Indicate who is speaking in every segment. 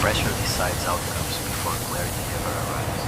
Speaker 1: Pressure decides outcomes before clarity ever arrives.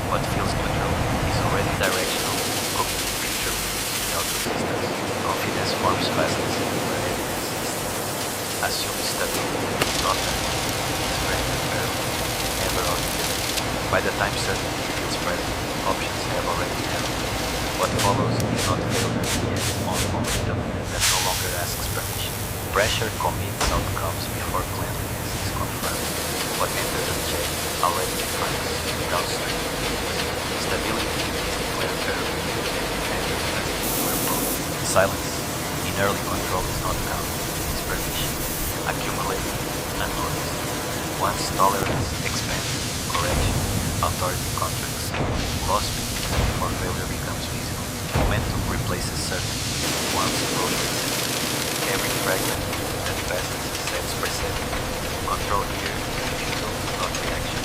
Speaker 1: What feels neutral is already directional. Cognitive picture without resistance. Confidence forms fastest where evidence exists. Assume stability, not certainty, is granted early, never obvious. By the time certainty feels present, options have already narrowed. What follows is not failure, yet only momentum that no longer asks permission. Pressure commits outcomes before cleanliness is confirmed. What enters unchecked already defines downstream. Stability is declared early, and uncertainty where both. Silence in early control is not count, it is permission. Accumulating unnoticed. Once tolerance expands, correction, authority contracts. Loss begins before failure becomes visible. Momentum replaces certainty. Once closure is set. Every fragment that passes sets precedent. Control here is futile, not reaction.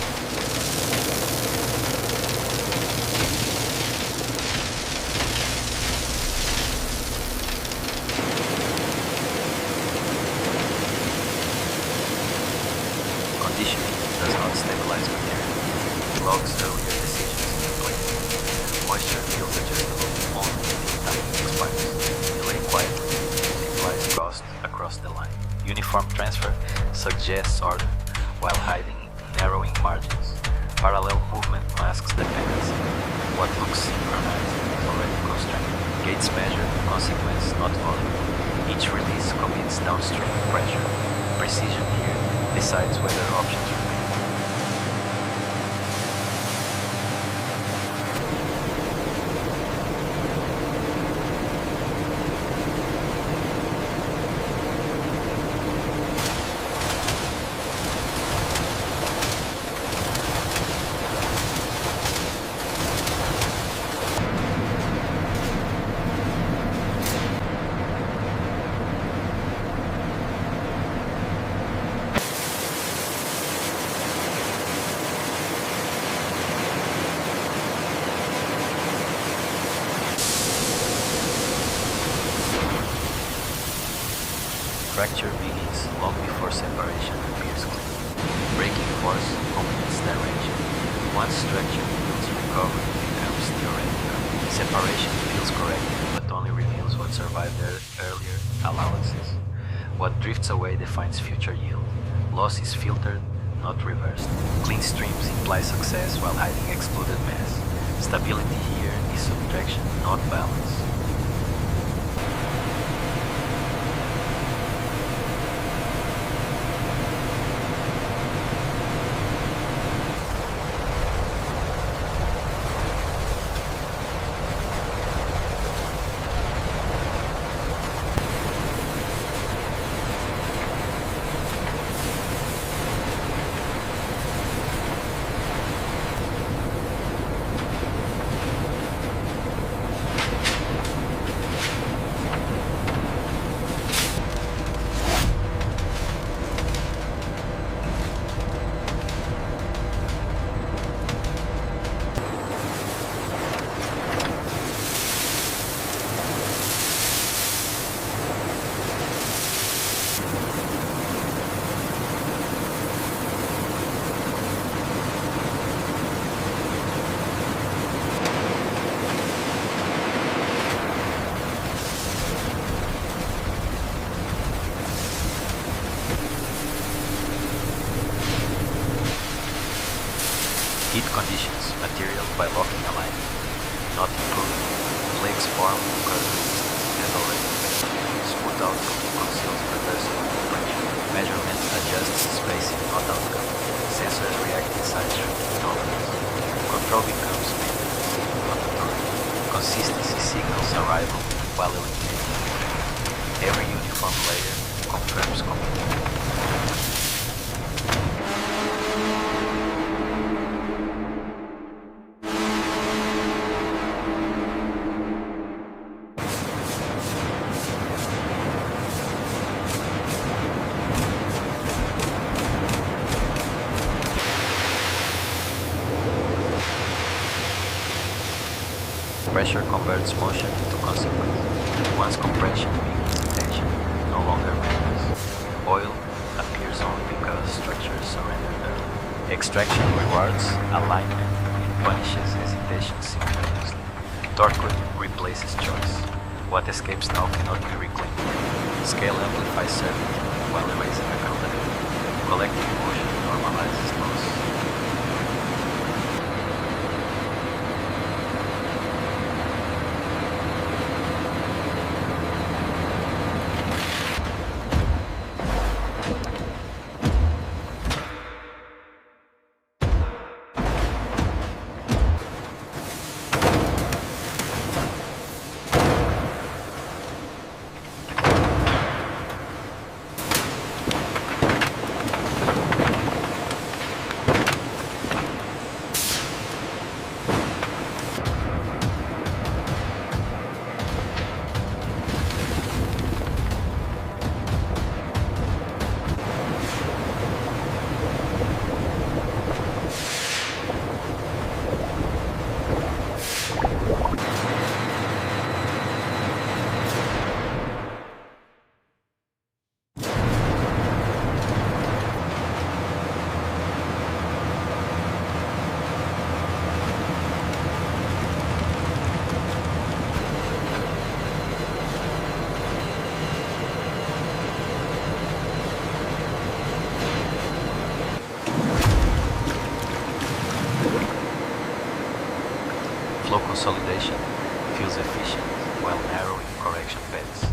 Speaker 1: Conditioning does not stabilize material. It logs earlier decisions in place. Moisture feels adjustable only if timing expires. Delay quietly multiplies cost across the line. Uniform transfer suggests order while hiding narrowing margins. Parallel movement masks dependency. What looks synchronized is already constrained. Gates measure consequence, not volume. Each release commits downstream pressure. Precision here decides whether options remain. Fracture begins long before separation appears clear. Breaking force completes direction. Once structure yields, recovery becomes theoretical. Separation feels corrective, but only reveals what survived their earlier allowances. What drifts away defines future yield. Loss is filtered, not reversed. Clean streams imply success while hiding excluded mass. Stability here is subtraction, not balance. Heat conditions material by locking alignment, not improving. Flakes form because resistance has already failed. Smooth outcome conceals reversible compression. Measurement adjusts spacing, not outcome. Sensors react inside shrinking tolerance. Control becomes maintenance, not authority. Consistency signals arrival while eliminating effect. Every uniform layer confirms commitment. Pressure converts motion into consequence. Once compression begins, tension no longer matters. Oil appears only because structures surrendered early. Extraction rewards alignment and punishes hesitation simultaneously. Torque replaces choice. What escapes now cannot be reclaimed. Scale amplifies certainty while erasing accountability. Collective motion normalizes loss. Flow consolidation feels efficient while narrowing correction paths.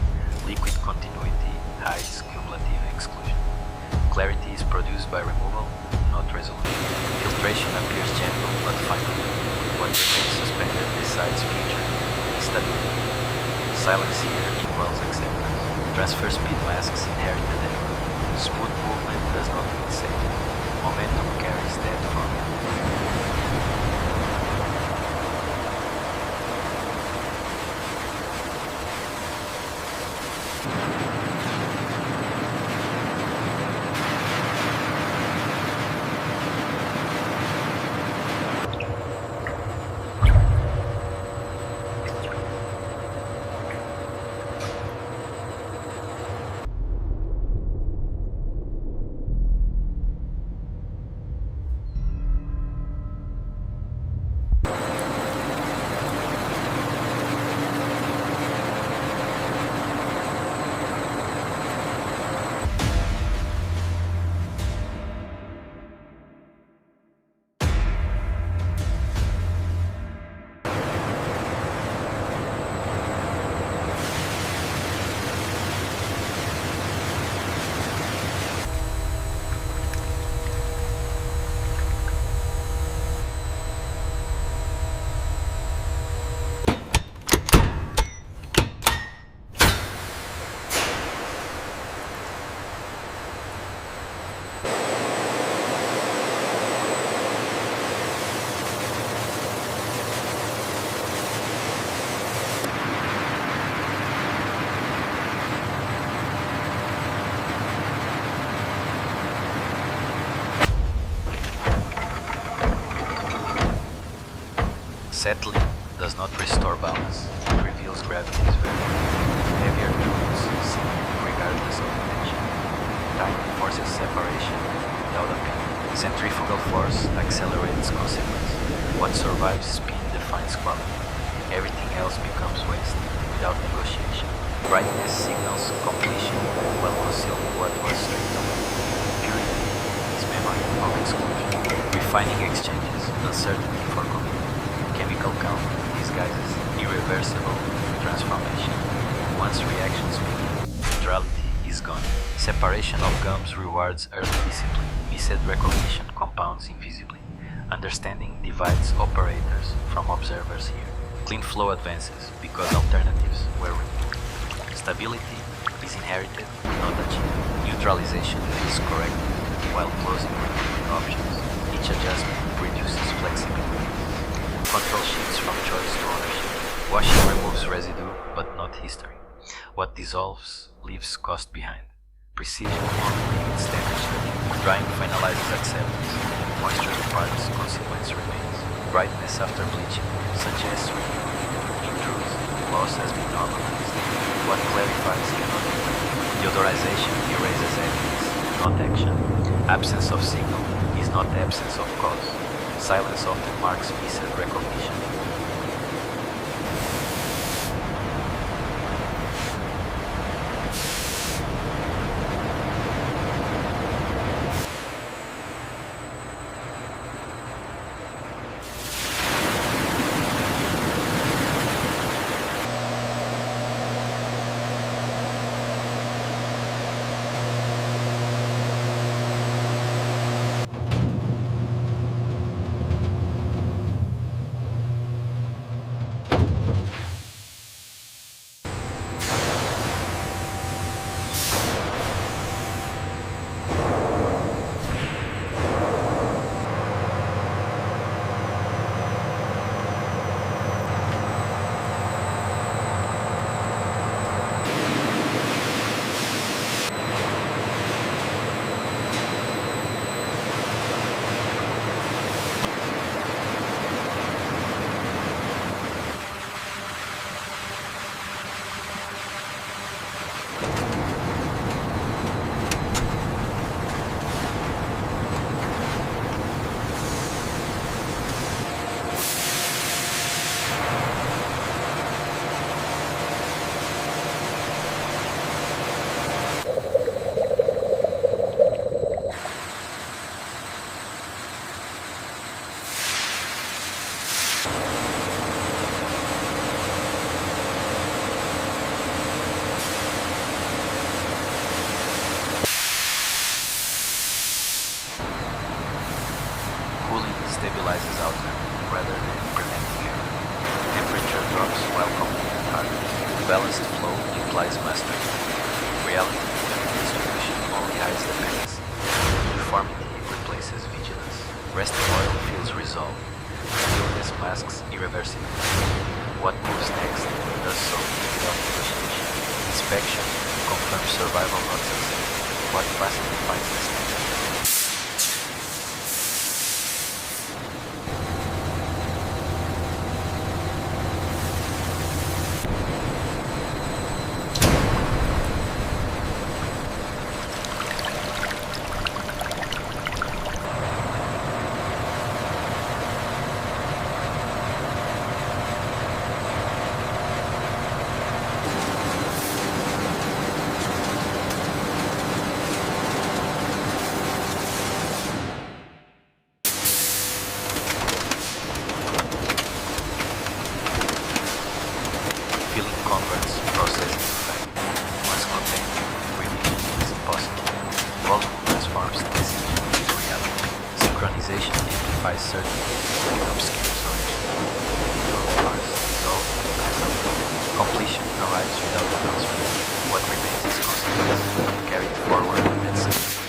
Speaker 1: Liquid continuity hides cumulative exclusion. Clarity is produced by removal, not resolution. Filtration appears gentle but final. What remains suspended decides future stability. Silence here equals acceptance. Transfer speed masks inherited error. Smooth movement does not mean safety. Momentum carries that formula. Settling does not restore balance, it reveals gravity's value. Heavier truths sink regardless of intention. Time forces separation without appeal. Centrifugal force accelerates consequence. What survives spin defines quality. Everything else becomes waste without negotiation. Brightness signals completion while concealing what was stripped away. Purity is memory of exclusion. Refining exchanges uncertainty for commitment. Chemical count disguises irreversible transformation. Once reactions begin, neutrality is gone. Separation of gums rewards early discipline. Missed recognition compounds invisibly. Understanding divides operators from observers here. Clean flow advances because alternatives were removed. Stability is inherited, not achieved. Neutralization is corrected while closing removing options. Each adjustment reduces flexibility. Control shifts from choice to ownership. Washing removes residue, but not history. What dissolves leaves cost behind. Precision only limits damage. Drying finalizes acceptance. Moisture departs, consequence remains. Brightness after bleaching suggests renewal. In truth, loss has been normalized. What clarifies cannot be. Deodorization erases evidence. not action. Absence of signal is not the absence of cause. Silence often marks missed recognition. Cooling stabilizes outcome rather than preventing error. Temperature drops while completing target. Balanced flow implies mastery. Reality and distribution only hides dependency. Uniformity replaces vigilance. Resting oil feels resolved. Stillness masks irreversibility. What moves next does so without negotiation. Inspection confirms survival not success. What passively finds the standard. Feeling converts processing effect. Once contained, revision is impossible. Volume transforms decision into reality. Synchronization amplifies certainty and obscures origin. Individual parts dissolve as of completion arrives without announcement. What remains is consequence, carried forward and saved.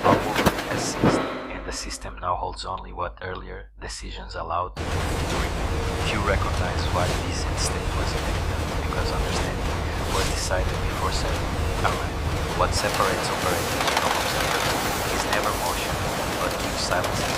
Speaker 1: All movement has ceased, and the system now holds only what earlier decisions allowed to remain. Few recognize why this end state was inevitable. Because understanding was decided before setting arrived. What separates operators from observers is never motion, but gives silence.